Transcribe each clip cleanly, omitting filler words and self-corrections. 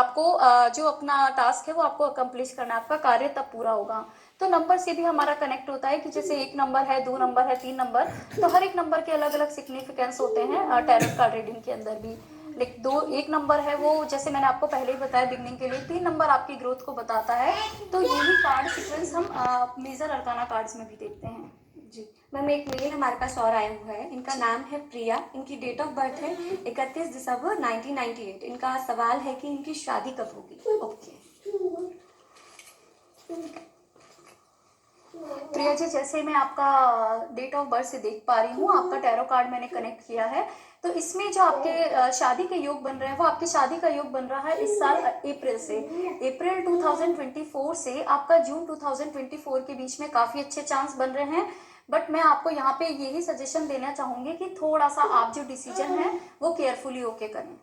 आपको जो अपना टास्क है वो आपको अकम्प्लिश करना है, आपका कार्य तब पूरा होगा। तो नंबर से भी हमारा कनेक्ट होता है कि जैसे 1 नंबर है, 2 नंबर है, 3 नंबर, तो हर एक नंबर के अलग अलग सिग्निफिकेंस होते हैं टैरोट कार्ड रीडिंग के अंदर भी। लेकिन 1 नंबर है वो, जैसे मैंने आपको पहले ही बताया बिगनिंग के लिए, 3 नंबर आपकी ग्रोथ को बताता है। तो यही कार्ड सीक्वेंस हम मेजर अरकाना कार्ड्स में भी देखते हैं। जी मैम, एक मेल हमारे पास और आया हुआ है। इनका नाम है प्रिया, इनकी डेट ऑफ बर्थ है 31 दिसंबर 1998। इनका सवाल है कि इनकी शादी कब होगी। ओके प्रिया जी, जैसे मैं आपका डेट ऑफ बर्थ से देख पा रही हूँ, आपका टैरो कार्ड मैंने कनेक्ट किया है, तो इसमें जो आपके शादी के योग बन रहे हैं वो आपकी शादी का योग बन रहा है इस साल अप्रैल से। अप्रैल 2024 से आपका जून 2024 के बीच में काफी अच्छे चांस बन रहे हैं। बट मैं आपको यहाँ पे यही सजेशन देना चाहूंगी कि थोड़ा सा आप जो डिसीजन है वो केयरफुली होके करें,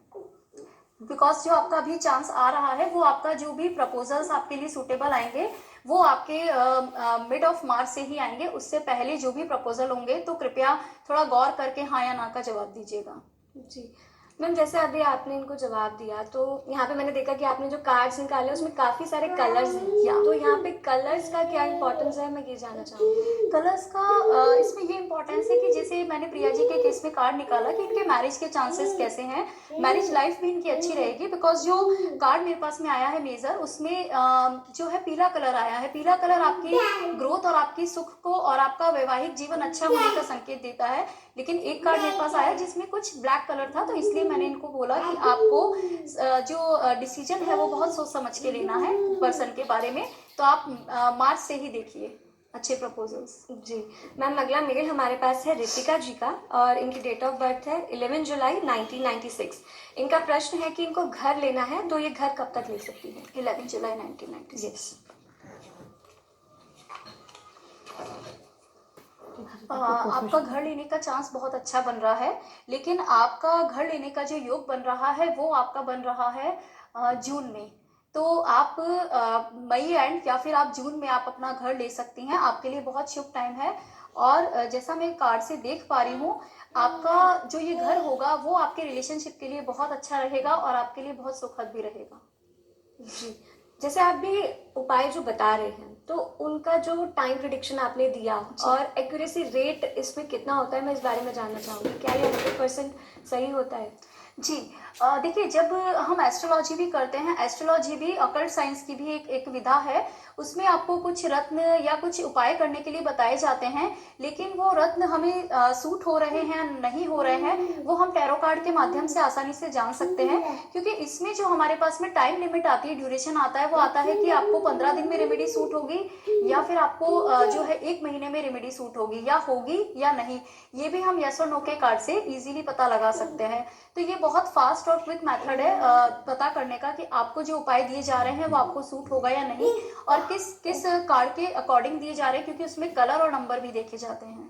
बिकॉज जो आपका अभी चांस आ रहा है वो आपका जो भी प्रपोजल्स आपके लिए सुटेबल आएंगे वो आपके मिड ऑफ मार्च से ही आएंगे। उससे पहले जो भी प्रपोजल होंगे तो कृपया थोड़ा गौर करके हाँ या ना का जवाब दीजिएगा। जी मैम, जैसे अभी आपने इनको जवाब दिया तो यहाँ पे मैंने देखा कि आपने जो कार्ड्स निकाले उसमें काफी सारे कलर्स हैं, तो यहाँ पे कलर्स का क्या इंपॉर्टेंस है, मैं ये जानना चाहूंगी। कलर्स का इसमें ये इंपॉर्टेंस है कि जैसे मैंने प्रिया जी के केस में कार्ड निकाला कि इनके मैरिज के चांसेस कैसे हैं, मैरिज लाइफ भी इनकी अच्छी रहेगी, बिकॉज जो कार्ड मेरे पास में आया है मेजर, उसमें जो है पीला कलर आया है। पीला कलर आपकी ग्रोथ और आपकी सुख को और आपका वैवाहिक जीवन अच्छा होने का संकेत देता है। लेकिन एक कार्ड मेरे पास आया जिसमें कुछ ब्लैक कलर था, तो इसलिए मैंने इनको बोला कि आपको जो डिसीजन है वो बहुत सोच समझ के लेना है पर्सन के बारे में। तो आप मार्च से ही देखिए अच्छे प्रपोजल्स। जी मैम, अगला मेल हमारे पास है रितिका जी का, और इनकी डेट ऑफ बर्थ है 11 जुलाई 1996। इनका प्रश्न है कि इनको घर लेना है, तो ये घर कब तक ले सकती है। 11 जुलाई 1996। यस। आपका घर लेने का चांस बहुत अच्छा बन रहा है, लेकिन आपका घर लेने का जो योग बन रहा है वो आपका बन रहा है जून में। तो आप मई एंड या फिर आप जून में आप अपना घर ले सकती हैं, आपके लिए बहुत शुभ टाइम है। और जैसा मैं कार्ड से देख पा रही हूँ, आपका जो ये घर होगा वो आपके रिलेशनशिप के लिए बहुत अच्छा रहेगा और आपके लिए बहुत सुखद भी रहेगा। जी, जैसे आप भी उपाय जो बता रहे हैं तो उनका जो टाइम प्रिडिक्शन आपने दिया और एक्यूरेसी रेट इसमें कितना होता है, मैं इस बारे में जानना चाहूँगी। क्या ये 100% सही होता है। जी देखिए, जब हम एस्ट्रोलॉजी भी करते हैं, एस्ट्रोलॉजी भी अकल्ट साइंस की भी एक विधा है, उसमें आपको कुछ रत्न या कुछ उपाय करने के लिए बताए जाते हैं, लेकिन वो रत्न हमें सूट हो रहे हैं नहीं हो रहे हैं वो हम टैरो कार्ड के माध्यम से आसानी से जान सकते हैं। क्योंकि इसमें जो हमारे पास में टाइम लिमिट आती है, ड्यूरेशन आता है, वो आता है कि आपको 15 दिन में रेमेडी सूट होगी या फिर आपको जो है 1 महीने में रेमेडी सूट होगी या नहीं। ये भी हम यस और नो के कार्ड से इजीली पता लगा सकते हैं। तो ये बहुत फास्ट और क्विक मेथड है पता करने का कि आपको जो उपाय दिए जा रहे हैं वो आपको सूट होगा या नहीं, और किस किस कार्ड के अकॉर्डिंग दिए जा रहे हैं, क्योंकि उसमें कलर और नंबर भी देखे जाते हैं।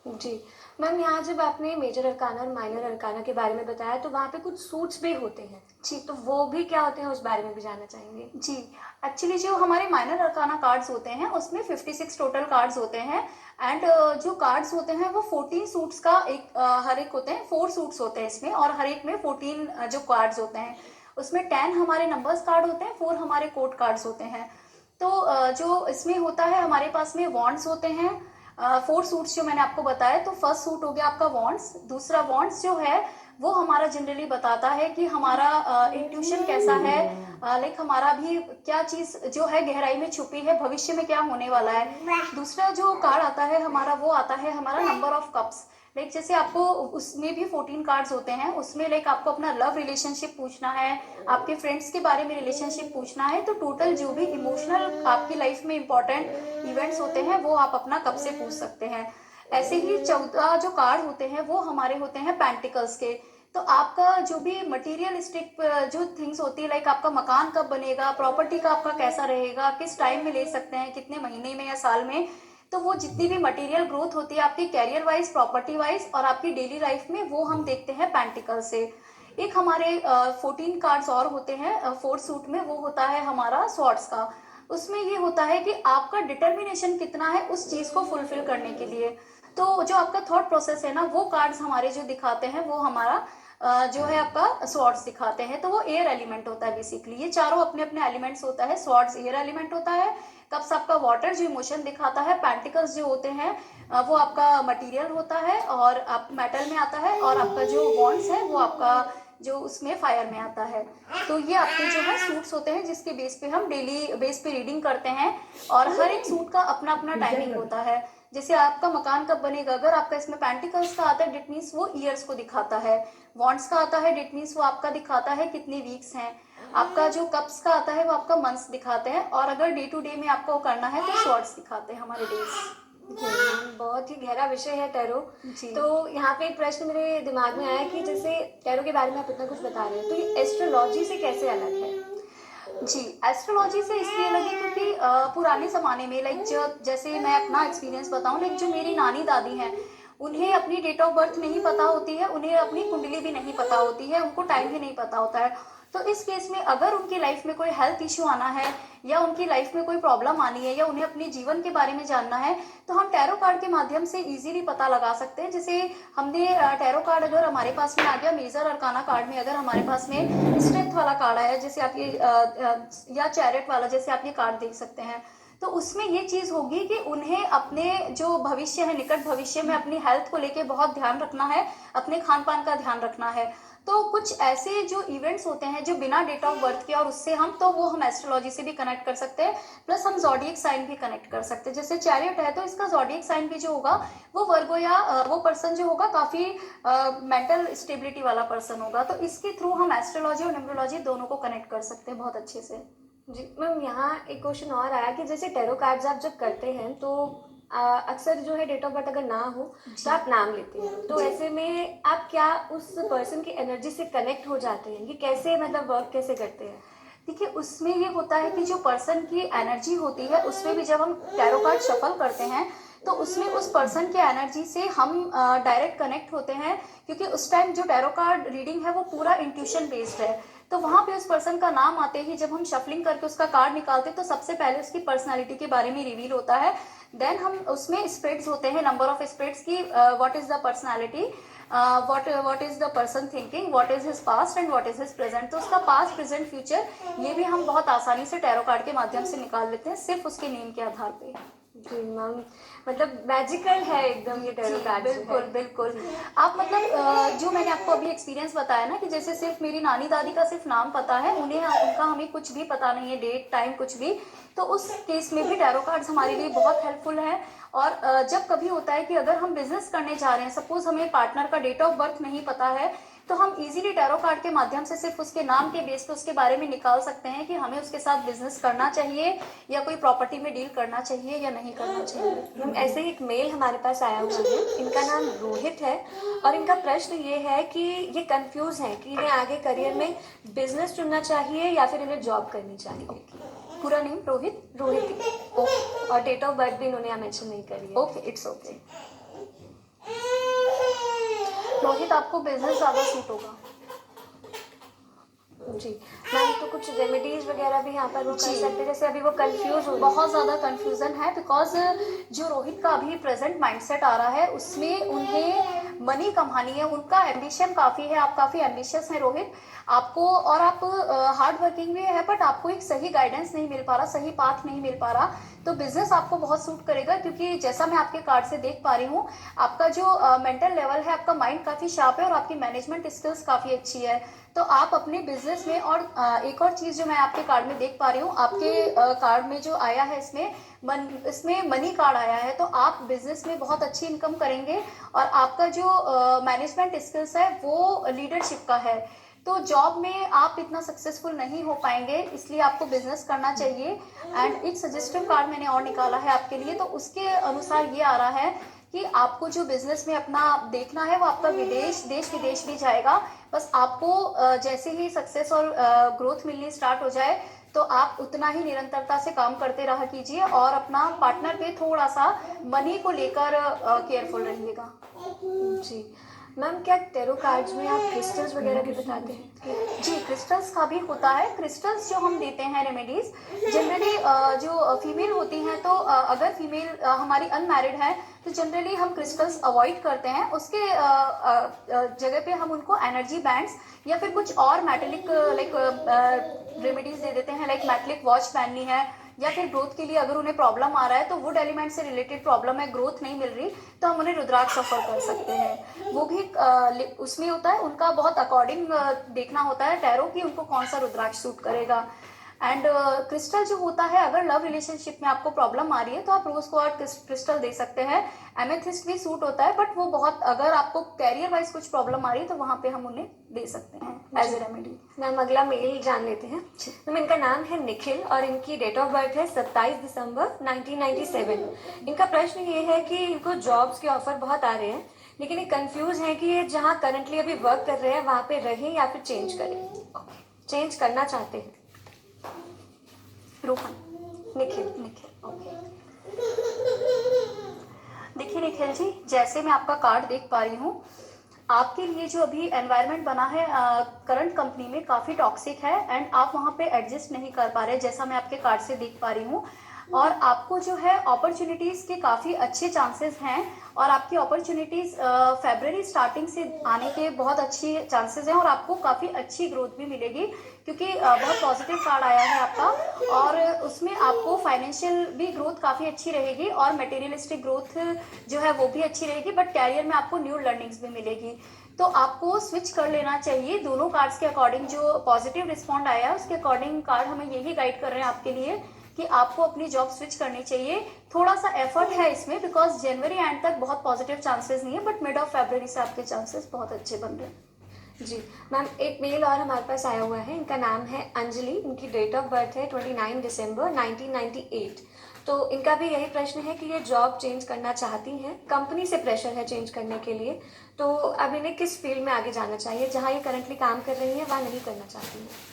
जी मैम, यहाँ जब आपने मेजर अरकाना और माइनर अरकाना के बारे में बताया तो वहाँ पे कुछ सूट्स भी होते हैं। जी, तो वो भी क्या होते हैं, उस बारे में भी जानना चाहेंगे। जी, एक्चुअली जो हमारे माइनर अरकाना कार्ड्स होते हैं उसमें 56 टोटल कार्ड्स होते हैं। एंड जो कार्ड्स होते हैं वो 14 सूट्स का एक हर एक होते हैं, 4 सूट्स होते हैं इसमें, और हर एक में 14 जो कार्ड्स होते हैं उसमें 10 हमारे नंबर्स कार्ड होते हैं, 4 हमारे कोड कार्ड्स होते हैं। तो जो इसमें होता है हमारे पास में वॉन्ड्स होते हैं, 4 सूट्स जो मैंने आपको बताया। तो फर्स्ट सूट हो गया आपका वॉन्ड्स। दूसरा वॉन्ड्स जो है वो हमारा जनरली बताता है कि हमारा इंट्यूशन कैसा है, लाइक हमारा भी क्या चीज जो है गहराई में छुपी है, भविष्य में क्या होने वाला है। दूसरा जो कार्ड आता है हमारा वो आता है हमारा नंबर ऑफ कप्स। लाइक जैसे आपको उसमें भी 14 कार्ड्स होते हैं, उसमें लाइक आपको अपना लव रिलेशनशिप पूछना है, आपके फ्रेंड्स के बारे में रिलेशनशिप पूछना है, तो टोटल जो भी इमोशनल आपकी लाइफ में इंपॉर्टेंट इवेंट्स होते हैं वो आप अपना कप से पूछ सकते हैं। ऐसे ही 14 जो कार्ड होते हैं वो हमारे होते हैं पेंटिकल्स के। तो आपका जो भी मटेरियलिस्टिक जो थिंग्स होती है, लाइक आपका मकान कब बनेगा, प्रॉपर्टी का आपका कैसा रहेगा, किस टाइम में ले सकते हैं, कितने महीने में या साल में, तो वो जितनी भी मटेरियल ग्रोथ होती है आपकी कैरियर वाइज, प्रॉपर्टी वाइज और आपकी डेली लाइफ में, वो हम देखते हैं पेंटिकल से। एक हमारे 14 कार्ड्स और होते हैं 4th सूट में, वो होता है हमारा स्वॉर्ड्स का। उसमें ये होता है कि आपका डिटर्मिनेशन कितना है उस चीज को फुलफिल करने के लिए। तो जो आपका थॉट प्रोसेस है ना, वो कार्ड्स हमारे जो दिखाते हैं वो हमारा जो है आपका स्वॉर्ड्स दिखाते हैं, तो वो एयर एलिमेंट होता है बेसिकली। ये चारों अपने अपने एलिमेंट्स होता है। स्वॉर्ड्स एयर एलिमेंट होता है, कप्स आपका वाटर जो इमोशन दिखाता है, पेंटिकल्स जो होते हैं वो आपका मटेरियल होता है और आप मेटल में आता है, और आपका जो वॉन्ड्स है वो आपका जो उसमें फायर में आता है। तो ये आपके जो है सूट्स होते हैं जिसके बेस पे हम डेली बेस पे रीडिंग करते हैं, और हर एक सूट का अपना अपना टाइमिंग होता है। जैसे आपका मकान कब बनेगा, अगर आपका इसमें पेंटिकल्स का आता है डिट मीन्स वो ईयर्स को दिखाता है, वॉन्ड्स का आता है डिट मीन्स वो आपका दिखाता है कितने वीक्स हैं, आपका जो कप्स का आता है वो आपका मंथ्स दिखाते हैं, और अगर डे टू डे में आपको करना है तो शॉर्ट्स दिखाते हैं हमारे डेज। जी मैम, बहुत ही गहरा विषय है टैरो। जी। तो यहाँ पे एक प्रश्न मेरे दिमाग में आया कि जैसे टैरो के बारे में आप इतना कुछ बता रहे हैं, तो ये एस्ट्रोलॉजी से कैसे अलग है? जी, एस्ट्रोलॉजी से इसलिए अलग है क्योंकि पुराने ज़माने में लाइक जैसे मैं अपना एक्सपीरियंस बताऊं, लाइक जो मेरी नानी दादी हैं, उन्हें अपनी डेट ऑफ बर्थ नहीं पता होती है, उन्हें अपनी कुंडली भी नहीं पता होती है, उनको टाइम भी नहीं पता होता है। तो इस केस में अगर उनकी लाइफ में कोई हेल्थ इश्यू आना है, या उनकी लाइफ में कोई प्रॉब्लम आनी है, या उन्हें अपने जीवन के बारे में जानना है, तो हम टैरो कार्ड के माध्यम से इजीली पता लगा सकते हैं। जैसे हमने टैरो कार्ड अगर हमारे पास में आ गया, मेजर अरकाना कार्ड में अगर हमारे पास में स्ट्रेंथ वाला कार्ड आया, जैसे आप ये या चैरिट वाला जैसे आप ये कार्ड देख सकते हैं, तो उसमें ये चीज होगी कि उन्हें अपने जो भविष्य है, निकट भविष्य में अपनी हेल्थ को लेके बहुत ध्यान रखना है, अपने खान पान का ध्यान रखना है। तो कुछ ऐसे जो इवेंट्स होते हैं जो बिना डेट ऑफ बर्थ के, और उससे हम तो वो हम एस्ट्रोलॉजी से भी कनेक्ट कर सकते हैं, प्लस हम जॉडियक साइन भी कनेक्ट कर सकते हैं। जैसे चैरियट है तो इसका जॉडियक साइन भी जो होगा वो वर्गो या वो पर्सन जो होगा काफी मेंटल स्टेबिलिटी वाला पर्सन होगा। तो इसके थ्रू हम एस्ट्रोलॉजी और न्यूमरोलॉजी दोनों को कनेक्ट कर सकते हैं बहुत अच्छे से। जी मैम, यहाँ एक क्वेश्चन और आया कि जैसे टैरो कार्ड्स आप जब करते हैं तो अक्सर जो है डेट ऑफ बर्थ अगर ना हो तो आप नाम लेते हैं, तो ऐसे में आप क्या उस पर्सन की एनर्जी से कनेक्ट हो जाते हैं? ये कैसे मतलब वर्क कैसे करते हैं? देखिए, उसमें ये होता है कि जो पर्सन की एनर्जी होती है उसमें भी जब हम टैरो कार्ड शफल करते हैं तो उसमें उस पर्सन के एनर्जी से हम डायरेक्ट कनेक्ट होते हैं, क्योंकि उस टाइम जो टैरो कार्ड रीडिंग है वो पूरा इंट्यूशन बेस्ड है। तो वहां पे उस पर्सन का नाम आते ही जब हम शफलिंग करके उसका कार्ड निकालते हैं तो सबसे पहले उसकी पर्सनालिटी के बारे में रिवील होता है। देन हम उसमें स्प्रेड्स होते हैं, नंबर ऑफ स्प्रेड्स की, what is the personality, what is the person thinking, what is his past and what is his present। तो उसका पास्ट प्रेजेंट फ्यूचर ये भी हम बहुत आसानी से टैरो कार्ड के माध्यम से निकाल लेते हैं, सिर्फ उसके नेम के आधार पे। जी मैम, मतलब मैजिकल है एकदम ये टैरो कार्ड। बिल्कुल बिल्कुल। आप मतलब जो मैंने आपको अभी एक्सपीरियंस बताया ना कि जैसे सिर्फ मेरी नानी दादी का सिर्फ नाम पता है, उन्हें उनका हमें कुछ भी पता नहीं है, डेट टाइम कुछ भी, तो उस केस में भी टैरो कार्ड्स हमारे लिए बहुत हेल्पफुल है। और जब कभी होता है कि अगर हम बिजनेस करने जा रहे हैं, सपोज हमें पार्टनर का डेट ऑफ बर्थ नहीं पता है, तो हम इजीली टैरो कार्ड के माध्यम से सिर्फ उसके नाम के बेस पे उसके बारे में निकाल सकते हैं कि हमें उसके साथ बिजनेस करना चाहिए या कोई प्रॉपर्टी में डील करना चाहिए या नहीं करना चाहिए। हम ऐसे ही एक मेल हमारे पास आया हुआ है, इनका नाम रोहित है, और इनका प्रश्न ये है कि ये कंफ्यूज है कि इन्हें आगे करियर में बिजनेस चुनना चाहिए या फिर इन्हें जॉब करनी चाहिए। पूरा नेम रोहित? रोहित। और डेट ऑफ बर्थ भी इन्होंने मेंशन नहीं करी है। Okay, it's okay. रोहित, आपको बिजनेस ज्यादा सूट होगा। जी मैम, तो कुछ रेमेडीज वगैरह भी यहाँ पर वो कर सकते हैं, जैसे अभी वो कंफ्यूज हो, बहुत ज़्यादा कंफ्यूजन है, बिकॉज जो रोहित का अभी प्रेजेंट माइंडसेट आ रहा है उसमें उन्हें मनी कमानी है, उनका एम्बिशन काफ़ी है। आप काफ़ी एम्बिशियस हैं रोहित, आपको, और आप हार्ड वर्किंग भी है, बट आपको एक सही गाइडेंस नहीं मिल पा रहा, सही पाथ नहीं मिल पा रहा। तो बिजनेस आपको बहुत सूट करेगा, क्योंकि जैसा मैं आपके कार्ड से देख पा रही हूँ, आपका जो मेंटल लेवल है, आपका माइंड काफ़ी शार्प है और आपकी मैनेजमेंट स्किल्स काफ़ी अच्छी है। तो आप अपने बिजनेस में, और एक और चीज जो मैं आपके कार्ड में देख पा रही हूँ, आपके कार्ड में जो आया है इसमें मनी कार्ड आया है, तो आप बिजनेस में बहुत अच्छी इनकम करेंगे, और आपका जो मैनेजमेंट स्किल्स है वो लीडरशिप का है। तो जॉब में आप इतना सक्सेसफुल नहीं हो पाएंगे, इसलिए आपको बिजनेस करना चाहिए। एंड एक सजेस्टिव कार्ड मैंने और निकाला है आपके लिए, तो उसके अनुसार ये आ रहा है कि आपको जो बिजनेस में अपना देखना है वो आपका देश विदेश भी जाएगा। बस आपको जैसे ही सक्सेस और ग्रोथ मिलनी स्टार्ट हो जाए तो आप उतना ही निरंतरता से काम करते रहा कीजिए, और अपना पार्टनर पे थोड़ा सा मनी को लेकर केयरफुल रहिएगा। जी मैम क्या टेरो कार्ड्स में आप क्रिस्टल्स वगैरह भी बताते हैं? जी, क्रिस्टल्स का भी होता है। क्रिस्टल्स जो हम देते हैं रेमेडीज जनरली जो फीमेल होती हैं तो अगर फीमेल हमारी अनमैरिड है तो जनरली हम क्रिस्टल्स अवॉइड करते हैं। उसके जगह पे हम उनको एनर्जी बैंड्स या फिर कुछ और मेटेलिक लाइक रेमेडीज दे देते हैं, लाइक मेटेलिक वॉच पहननी है या फिर ग्रोथ के लिए अगर उन्हें प्रॉब्लम आ रहा है तो वुड एलिमेंट से रिलेटेड प्रॉब्लम है, ग्रोथ नहीं मिल रही, तो हम उन्हें रुद्राक्ष ऑफर कर सकते हैं। वो भी उसमें होता है, उनका बहुत अकॉर्डिंग देखना होता है टैरो की उनको कौन सा रुद्राक्ष सूट करेगा। एंड क्रिस्टल जो होता है, अगर लव रिलेशनशिप में आपको प्रॉब्लम आ रही है तो आप रोज क्वार्ट्ज क्रिस्टल दे सकते हैं। एमेथिस्ट भी सूट होता है, बट वो बहुत, अगर आपको कैरियर वाइज कुछ प्रॉब्लम आ रही है तो वहां पे हम उन्हें दे सकते हैं एज ए रेमेडी। मैम अगला मेल जान लेते हैं। मैम इनका नाम है निखिल और इनकी डेट ऑफ बर्थ है 27 दिसंबर 1997। इनका प्रश्न ये है कि इनको जॉब्स के ऑफर बहुत आ रहे हैं, लेकिन ये कंफ्यूज है कि ये जहाँ करंटली अभी वर्क कर रहे हैं वहाँ पे रहें या फिर चेंज करें। चेंज करना चाहते हैं। रोहन, निखिल। ओके। देखिए निखिल जी, जैसे मैं आपका कार्ड देख पा रही हूँ, आपके लिए जो अभी एनवायरनमेंट बना है करंट कंपनी में काफ़ी टॉक्सिक है एंड आप वहाँ पे एडजस्ट नहीं कर पा रहे, जैसा मैं आपके कार्ड से देख पा रही हूँ। और आपको जो है अपॉर्चुनिटीज़ के काफ़ी अच्छे चांसेस हैं और आपकी अपॉर्चुनिटीज़ फेब्रवरी स्टार्टिंग से आने के बहुत अच्छी चांसेस हैं और आपको काफ़ी अच्छी ग्रोथ भी मिलेगी, क्योंकि बहुत पॉजिटिव कार्ड आया है आपका। और उसमें आपको फाइनेंशियल भी ग्रोथ काफ़ी अच्छी रहेगी और मटेरियलिस्टिक ग्रोथ जो है वो भी अच्छी रहेगी, बट कैरियर में आपको न्यू लर्निंग्स भी मिलेगी। तो आपको स्विच कर लेना चाहिए दोनों कार्ड्स के अकॉर्डिंग। जो पॉजिटिव रिस्पॉन्ड आया है उसके अकॉर्डिंग कार्ड हमें यही गाइड कर रहे हैं आपके लिए कि आपको अपनी जॉब स्विच करनी चाहिए। थोड़ा सा एफर्ट है इसमें, बिकॉज जनवरी एंड तक बहुत पॉजिटिव चांसेस नहीं है, बट मिड ऑफ फरवरी से आपके चांसेस बहुत अच्छे बन रहे हैं। जी मैम, एक मेल और हमारे पास आया हुआ है। इनका नाम है अंजलि, इनकी डेट ऑफ बर्थ है 29 दिसंबर 1998। तो इनका भी यही प्रश्न है कि ये जॉब चेंज करना चाहती हैं, कंपनी से प्रेशर है चेंज करने के लिए। तो अब इन्हें किस फील्ड में आगे जाना चाहिए? जहाँ ये करंटली काम कर रही हैं वहाँ नहीं करना चाहती हैं।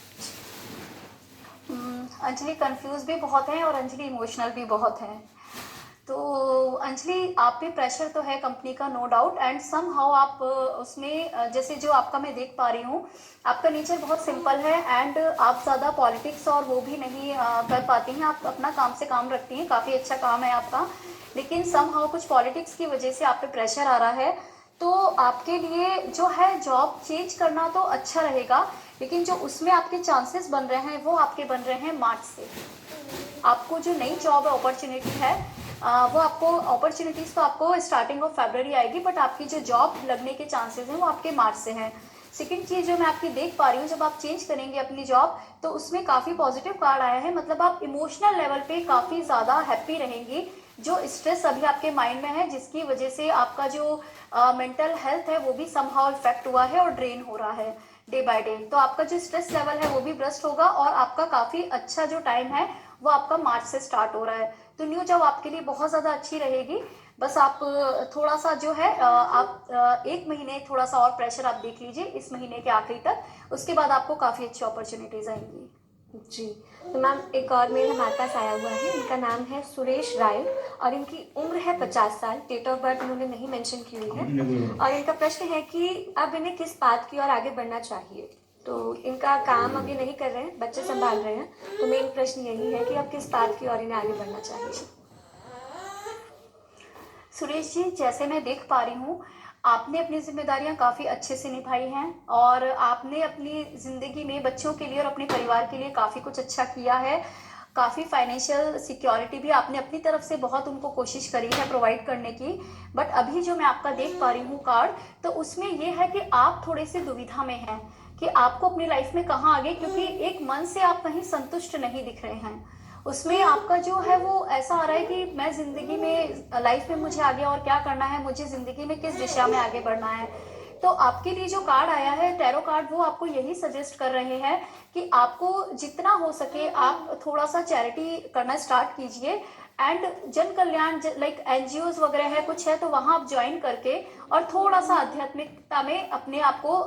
अंजलि कंफ्यूज भी बहुत है और अंजलि इमोशनल भी बहुत है। तो अंजलि, आप पे प्रेशर तो है कंपनी का, no doubt, and somehow आप उसमें जैसे जो आपका मैं देख पा रही हूँ, आपका नेचर बहुत सिंपल है एंड आप ज़्यादा पॉलिटिक्स और वो भी नहीं कर पाती हैं। आप अपना काम से काम रखती हैं, काफ़ी अच्छा काम है आपका, लेकिन सम हाउ कुछ पॉलिटिक्स की वजह से आप पे प्रेशर आ रहा है। तो आपके लिए जो है जॉब चेंज करना तो अच्छा रहेगा, लेकिन जो उसमें आपके चांसेस बन रहे हैं वो आपके बन रहे हैं मार्च से। आपको जो नई जॉब अपॉर्चुनिटी है वो आपको अपॉर्चुनिटीज़ तो आपको स्टार्टिंग ऑफ फरवरी आएगी, बट आपकी जो जॉब लगने के चांसेस हैं वो आपके मार्च से हैं। सेकेंड चीज़ जो मैं आपकी देख पा रही हूँ, जब आप चेंज करेंगे अपनी जॉब तो उसमें काफ़ी पॉजिटिव कार्ड आया है, मतलब आप इमोशनल लेवल पे काफ़ी ज़्यादा हैप्पी रहेंगी। जो स्ट्रेस अभी आपके माइंड में है जिसकी वजह से आपका जो मेंटल हेल्थ है वो भी समहाउ इफेक्ट हुआ है और ड्रेन हो रहा है डे बाय डे, तो आपका जो स्ट्रेस लेवल है वो भी ब्रस्ट होगा और आपका काफ़ी अच्छा जो टाइम है वो आपका मार्च से स्टार्ट हो रहा है। तो न्यू जॉब आपके लिए बहुत ज़्यादा अच्छी रहेगी। बस आप थोड़ा सा जो है आप 1 महीने थोड़ा सा और प्रेशर आप देख लीजिए इस महीने के आखिरी तक, उसके बाद आपको काफ़ी अच्छी अपॉर्चुनिटीज़ आएंगी। जी, तो मैम एक और मेल हमारे पास आया हुआ है। इनका नाम है सुरेश राय और इनकी उम्र है 50 साल। डेट ऑफ बर्थ इन्होंने नहीं मेंशन की हुई है और इनका प्रश्न है कि अब इन्हें किस बात की ओर आगे बढ़ना चाहिए। तो इनका काम अभी नहीं कर रहे हैं, बच्चे संभाल रहे हैं, तो मेन प्रश्न यही है कि अब किस बात की ओर इन्हें आगे बढ़ना चाहिए। सुरेश जी, जैसे मैं देख पा रही हूँ आपने अपनी जिम्मेदारियां काफ़ी अच्छे से निभाई हैं और आपने अपनी ज़िंदगी में बच्चों के लिए और अपने परिवार के लिए काफ़ी कुछ अच्छा किया है। काफ़ी फाइनेंशियल सिक्योरिटी भी आपने अपनी तरफ से बहुत उनको कोशिश करी है प्रोवाइड करने की। बट अभी जो मैं आपका देख पा रही हूँ कार्ड, तो उसमें ये है कि आप थोड़े से दुविधा में हैं कि आपको अपनी लाइफ में कहाँ आगे, क्योंकि एक मन से आप कहीं संतुष्ट नहीं दिख रहे हैं। उसमें आपका जो है वो ऐसा आ रहा है कि मैं जिंदगी में लाइफ में मुझे आगे और क्या करना है, मुझे जिंदगी में किस दिशा में आगे बढ़ना है। तो आपके लिए जो कार्ड आया है टैरो कार्ड, वो आपको यही सजेस्ट कर रहे हैं कि आपको जितना हो सके आप थोड़ा सा चैरिटी करना स्टार्ट कीजिए एंड जन कल्याण लाइक एनजीओज वगैरह है कुछ है तो वहां आप ज्वाइन करके और थोड़ा सा आध्यात्मिकता में अपने आप को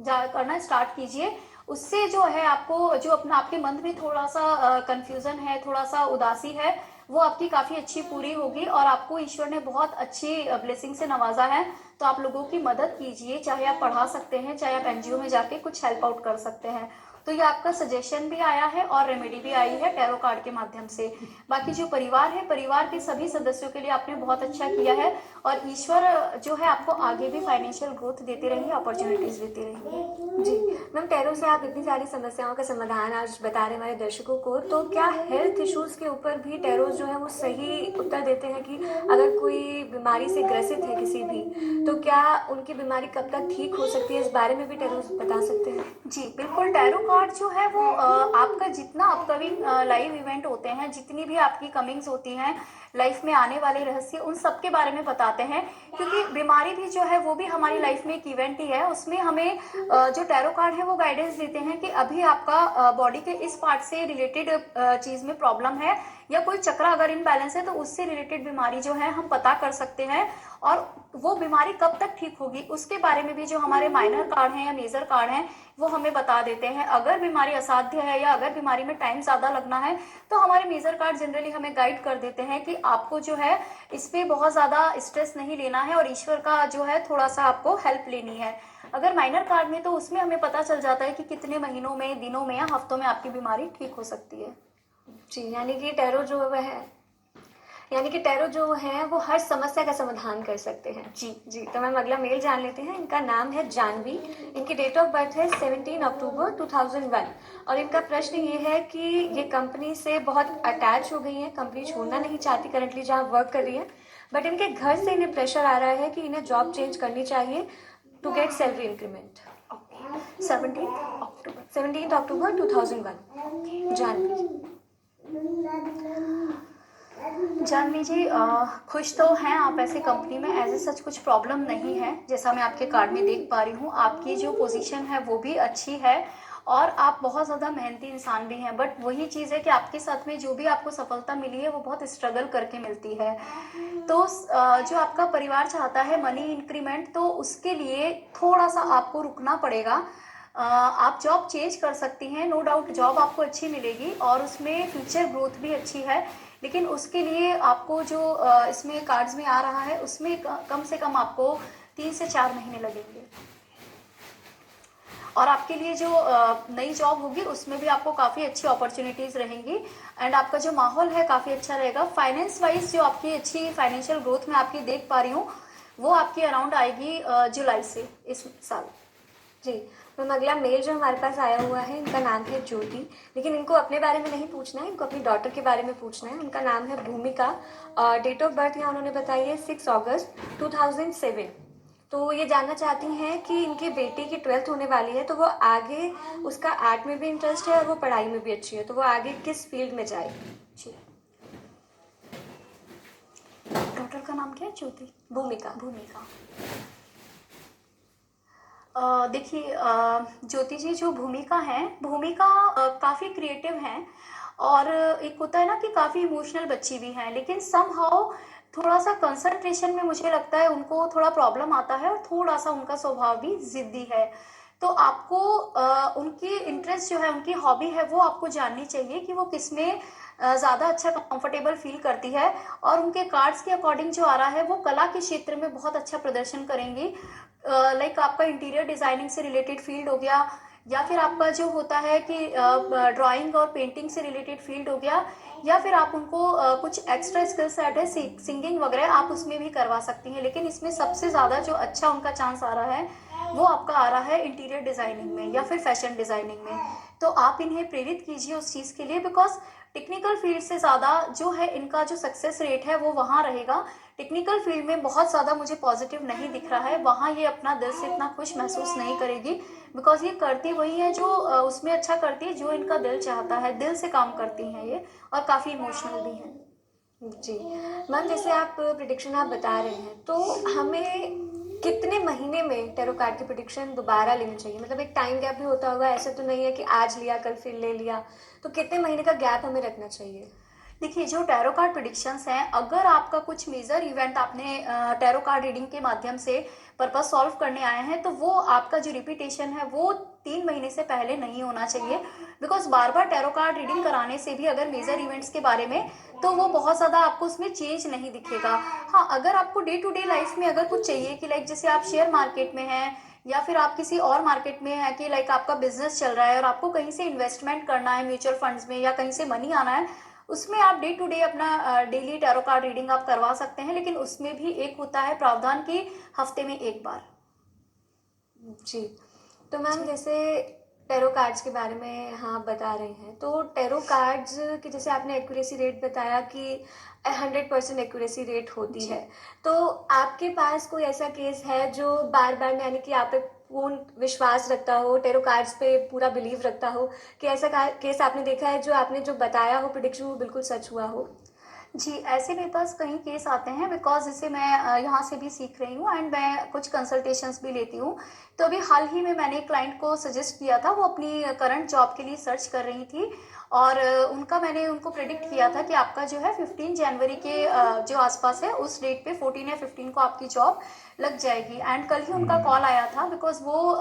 करना स्टार्ट कीजिए। उससे जो है आपको जो अपना आपके मन में थोड़ा सा कंफ्यूजन है, थोड़ा सा उदासी है, वो आपकी काफ़ी अच्छी पूरी होगी और आपको ईश्वर ने बहुत अच्छी ब्लेसिंग से नवाजा है। तो आप लोगों की मदद कीजिए, चाहे आप पढ़ा सकते हैं, चाहे आप एनजीओ में जाके कुछ हेल्प आउट कर सकते हैं। तो ये आपका सजेशन भी आया है और रेमेडी भी आई है टैरो कार्ड के माध्यम से। बाकी जो परिवार है, परिवार के सभी सदस्यों के लिए आपने बहुत अच्छा किया है और ईश्वर जो है आपको आगे भी फाइनेंशियल ग्रोथ देते रहेंगे, अपॉर्चुनिटीज देते रहेंगे। जी मैम, टैरो से आप इतनी सारी समस्याओं का समाधान आज बता रहे हैं हमारे दर्शकों को, तो क्या हेल्थ इश्यूज के ऊपर भी टैरो जो है वो सही उत्तर देते हैं कि अगर कोई बीमारी से ग्रसित है किसी भी, तो क्या उनकी बीमारी कब तक ठीक हो सकती है, इस बारे में भी टैरो बता सकते हैं? जी बिल्कुल, टैरो कार्ड जो है वो आपका जितना अपकमिंग लाइव इवेंट होते हैं, जितनी भी आपकी कमिंग्स होती हैं लाइफ में, आने वाले रहस्य, उन सब के बारे में बताते हैं। क्योंकि बीमारी भी जो है वो भी हमारी लाइफ में एक इवेंट ही है। उसमें हमें जो टैरो कार्ड है वो गाइडेंस देते हैं कि अभी आपका बॉडी के इस पार्ट से रिलेटेड चीज में प्रॉब्लम है, या कोई चक्र अगर इनबैलेंस है तो उससे रिलेटेड बीमारी जो है हम पता कर सकते हैं। और वो बीमारी कब तक ठीक होगी उसके बारे में भी जो हमारे माइनर कार्ड हैं या मेजर कार्ड हैं वो हमें बता देते हैं। अगर बीमारी असाध्य है या अगर बीमारी में टाइम ज़्यादा लगना है तो हमारे मेजर कार्ड जनरली हमें गाइड कर देते हैं कि आपको जो है इस पर बहुत ज़्यादा स्ट्रेस नहीं लेना है और ईश्वर का जो है थोड़ा सा आपको हेल्प लेनी है। अगर माइनर कार्ड में तो उसमें हमें पता चल जाता है कि कितने महीनों में, दिनों में या हफ्तों में आपकी बीमारी ठीक हो सकती है। जी, यानी कि टैरो जो है वो हर समस्या का समाधान कर सकते हैं। जी, तो मैम अगला मेल जान लेते हैं। इनका नाम है जानवी, इनकी डेट ऑफ बर्थ है 17 अक्टूबर 2001 और इनका प्रश्न ये है कि ये कंपनी से बहुत अटैच हो गई हैं, कंपनी छोड़ना नहीं चाहती करंटली जहाँ वर्क कर रही है, बट इनके घर से इन्हें प्रेशर आ रहा है कि इन्हें जॉब चेंज करनी चाहिए टू गेट सैलरी इंक्रीमेंट। 17 अक्टूबर 2001। जानवी जी, खुश तो हैं आप ऐसे कंपनी में, एज ए सच कुछ प्रॉब्लम नहीं है जैसा मैं आपके कार्ड में देख पा रही हूँ। आपकी जो पोजीशन है वो भी अच्छी है और आप बहुत ज़्यादा मेहनती इंसान भी हैं। बट वही चीज़ है कि आपके साथ में जो भी आपको सफलता मिली है वो बहुत स्ट्रगल करके मिलती है। तो जो आपका परिवार चाहता है मनी इंक्रीमेंट, तो उसके लिए थोड़ा सा आपको रुकना पड़ेगा। आप जॉब चेंज कर सकती हैं, नो डाउट जॉब आपको अच्छी मिलेगी और उसमें फ्यूचर ग्रोथ भी अच्छी है। लेकिन उसके लिए आपको जो इसमें कार्ड्स में आ रहा है उसमें कम से कम आपको 3 से 4 महीने लगेंगे। और आपके लिए जो नई जॉब होगी उसमें भी आपको काफ़ी अच्छी अपॉर्चुनिटीज़ रहेंगी एंड आपका जो माहौल है काफ़ी अच्छा रहेगा। फाइनेंस वाइज जो आपकी अच्छी फाइनेंशियल ग्रोथ में आपकी देख पा रही हूँ वो आपकी अराउंड आएगी जुलाई से इस साल। जी मैम, अगला मेल जो हमारे पास आया हुआ है, इनका नाम है ज्योति, लेकिन इनको अपने बारे में नहीं पूछना है, इनको अपनी डॉटर के बारे में पूछना है। उनका नाम है भूमिका, डेट ऑफ बर्थ यहाँ उन्होंने बताई है 6 अगस्त 2007। तो ये जानना चाहती हैं कि इनकी बेटी की 12th होने वाली है, तो वो आगे, उसका आर्ट में भी इंटरेस्ट है और वो पढ़ाई में भी अच्छी है, तो वो आगे किस फील्ड में जाए? जी, डॉटर का नाम क्या है? ज्योति। भूमिका। भूमिका। देखिए ज्योति जी, जो भूमिका है, भूमिका काफ़ी क्रिएटिव हैं और एक होता है ना कि काफ़ी इमोशनल बच्ची भी हैं, लेकिन समहाउ थोड़ा सा कंसंट्रेशन में मुझे लगता है उनको थोड़ा प्रॉब्लम आता है और थोड़ा सा उनका स्वभाव भी ज़िद्दी है। तो आपको उनकी इंटरेस्ट जो है, उनकी हॉबी है, वो आपको जाननी चाहिए कि वो किसमें ज़्यादा अच्छा कंफर्टेबल फील करती है। और उनके कार्ड्स के अकॉर्डिंग जो आ रहा है वो कला के क्षेत्र में बहुत अच्छा प्रदर्शन करेंगी। लाइक आपका इंटीरियर डिजाइनिंग से रिलेटेड फील्ड हो गया, या फिर आपका जो होता है कि ड्राइंग और पेंटिंग से रिलेटेड फील्ड हो गया, या फिर आप उनको कुछ एक्स्ट्रा स्किल सेट है, सिंगिंग वगैरह आप उसमें भी करवा सकती हैं। लेकिन इसमें सबसे ज़्यादा जो अच्छा उनका चांस आ रहा है वो आपका आ रहा है इंटीरियर डिज़ाइनिंग में या फिर फैशन डिज़ाइनिंग में। तो आप इन्हें प्रेरित कीजिए उस चीज़ के लिए, बिकॉज टेक्निकल फील्ड से ज़्यादा जो है इनका जो सक्सेस रेट है वो वहाँ रहेगा। टेक्निकल फील्ड में बहुत ज़्यादा मुझे पॉजिटिव नहीं दिख रहा है, वहाँ ये अपना दिल से इतना खुश महसूस नहीं करेगी, बिकॉज ये करती वही है जो उसमें अच्छा करती है, जो इनका दिल चाहता है, दिल से काम करती हैं ये और काफ़ी इमोशनल भी हैं। जी मैम, जैसे आप प्रिडिक्शन आप बता रहे हैं, तो हमें कितने महीने में टैरो कार्ड की प्रिडिक्शन दोबारा लेनी चाहिए? मतलब एक टाइम गैप भी होता होगा, ऐसा तो नहीं है कि आज लिया कल फिर ले लिया, तो कितने महीने का गैप हमें रखना चाहिए? देखिए, जो टैरो कार्ड प्रिडिक्शंस हैं, अगर आपका कुछ मेजर इवेंट आपने टैरो कार्ड रीडिंग के माध्यम से पर्पस सॉल्व करने आए हैं, तो वो आपका जो रिपीटेशन है वो 3 महीने से पहले नहीं होना चाहिए। Because bar bar tarot card reading कराने से भी अगर मेजर इवेंट्स के बारे में, तो वो बहुत ज़्यादा आपको उसमें चेंज नहीं दिखेगा। हाँ, अगर आपको डे टू डे लाइफ में अगर कुछ चाहिए कि लाइक जैसे आप शेयर मार्केट में हैं या फिर आप किसी और मार्केट में है कि लाइक आपका बिजनेस चल रहा है और आपको कहीं से इन्वेस्टमेंट करना है म्यूचुअल फंड्स में या कहीं से मनी आना है, उसमें आप डे टू डे अपना डेली टैरो कार्ड रीडिंग आप करवा सकते हैं। लेकिन उसमें भी एक होता है प्रावधान की हफ्ते में एक बार। जी। तो मैम जैसे टैरो कार्ड्स के बारे में हाँ बता रहे हैं, तो टैरो कार्ड्स की जैसे आपने एक्यूरेसी रेट बताया कि 100% एक्यूरेसी रेट होती जी। है, तो आपके पास कोई ऐसा केस है जो बार बार यानी कि आप पे पूर्ण विश्वास रखता हो, टैरो कार्ड्स पे पूरा बिलीव रखता हो, कि ऐसा केस आपने देखा है जो आपने जो बताया हो प्रिडिक्शन वो बिल्कुल सच हुआ हो? जी, ऐसे मेरे पास कई केस आते हैं बिकॉज़ जैसे मैं यहाँ से भी सीख रही हूँ एंड मैं कुछ कंसल्टेशंस भी लेती हूँ। तो अभी हाल ही में मैंने एक क्लाइंट को सजेस्ट किया था, वो अपनी करंट जॉब के लिए सर्च कर रही थी और मैंने उनको प्रेडिक्ट किया था कि आपका जो है 15 जनवरी के जो आसपास है उस डेट पे 14 या 15 को आपकी जॉब लग जाएगी। एंड कल ही उनका कॉल आया था बिकॉज़ वो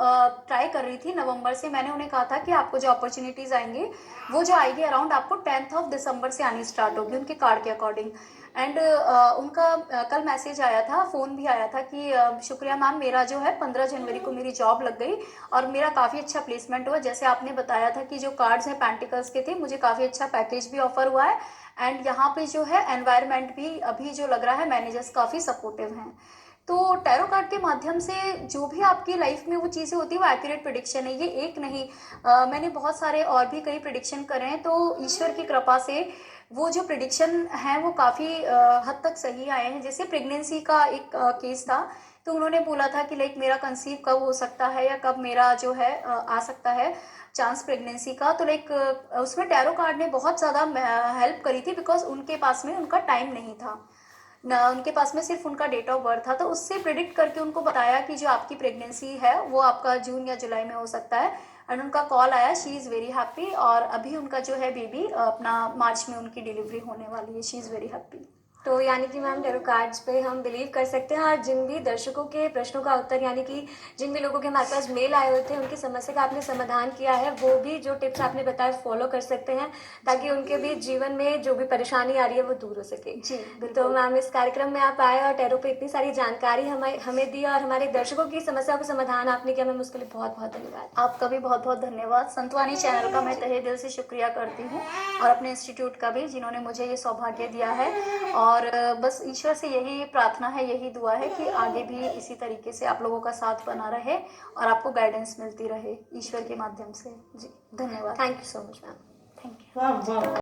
ट्राई कर रही थी नवंबर से। मैंने उन्हें कहा था कि आपको जो अपॉर्चुनिटीज़ आएँगी, वो जो आएगी अराउंड आपको 10th ऑफ दिसंबर से आनी स्टार्ट होगी उनके कार्ड के अकॉर्डिंग। एंड उनका कल मैसेज आया था, फ़ोन भी आया था कि शुक्रिया मैम, मेरा जो है 15 जनवरी को मेरी जॉब लग गई और मेरा काफ़ी अच्छा प्लेसमेंट हुआ। जैसे आपने बताया था कि जो कार्ड्स हैं पेंटिकल्स के थे, मुझे काफ़ी अच्छा पैकेज भी ऑफर हुआ है एंड यहाँ पे जो है एनवायरनमेंट भी अभी जो लग रहा है, मैनेजर्स काफ़ी सपोर्टिव हैं। तो टैरो कार्ड के माध्यम से जो भी आपकी लाइफ में वो चीज़ें होती है वो एक्यूरेट प्रिडिक्शन है, ये एक नहीं। मैंने बहुत सारे और भी कई प्रिडिक्शन करे हैं, तो ईश्वर की कृपा से वो जो प्रिडिक्शन है वो काफ़ी हद तक सही आए हैं। जैसे प्रेगनेंसी का एक केस था, तो उन्होंने बोला था कि लाइक मेरा कंसीव कब हो सकता है या कब मेरा जो है आ सकता है चांस प्रेगनेंसी का। तो लाइक उसमें टैरो कार्ड ने बहुत ज़्यादा हेल्प करी थी बिकॉज उनके पास में उनका टाइम नहीं था ना, उनके पास में सिर्फ उनका डेट ऑफ बर्थ था। तो उससे प्रिडिक्ट करके उनको बताया कि जो आपकी प्रेगनेंसी है वो आपका जून या जुलाई में हो सकता है। एंड उनका कॉल आया, शी इज़ वेरी हैप्पी और अभी उनका जो है बेबी अपना मार्च में उनकी डिलीवरी होने वाली है। She is very happy. तो यानी कि मैम टैरो कार्ड्स पे हम बिलीव कर सकते हैं, और जिन भी दर्शकों के प्रश्नों का उत्तर यानी कि जिन भी लोगों के हमारे पास मेल आए हुए थे उनकी समस्या का आपने समाधान किया है, वो भी जो टिप्स आपने बताए फॉलो कर सकते हैं ताकि उनके भी जीवन में जो भी परेशानी आ रही है वो दूर हो सके। जी तो बिल्कुल। मैम इस कार्यक्रम में आप आए और टैरो पे इतनी सारी जानकारी हमें हमें दी और हमारे दर्शकों की समस्या का समाधान आपने किया, मैम उसके लिए बहुत बहुत धन्यवाद। आपका भी बहुत बहुत धन्यवाद। संतवानी चैनल का मैं तहे दिल से शुक्रिया करती हूँ और अपने इंस्टीट्यूट का भी, जिन्होंने मुझे ये सौभाग्य दिया है। और बस ईश्वर से यही प्रार्थना है, यही दुआ है कि आगे भी इसी तरीके से आप लोगों का साथ बना रहे और आपको गाइडेंस मिलती रहे ईश्वर के माध्यम से। जी धन्यवाद। Thank you so much ma'am. Thank you.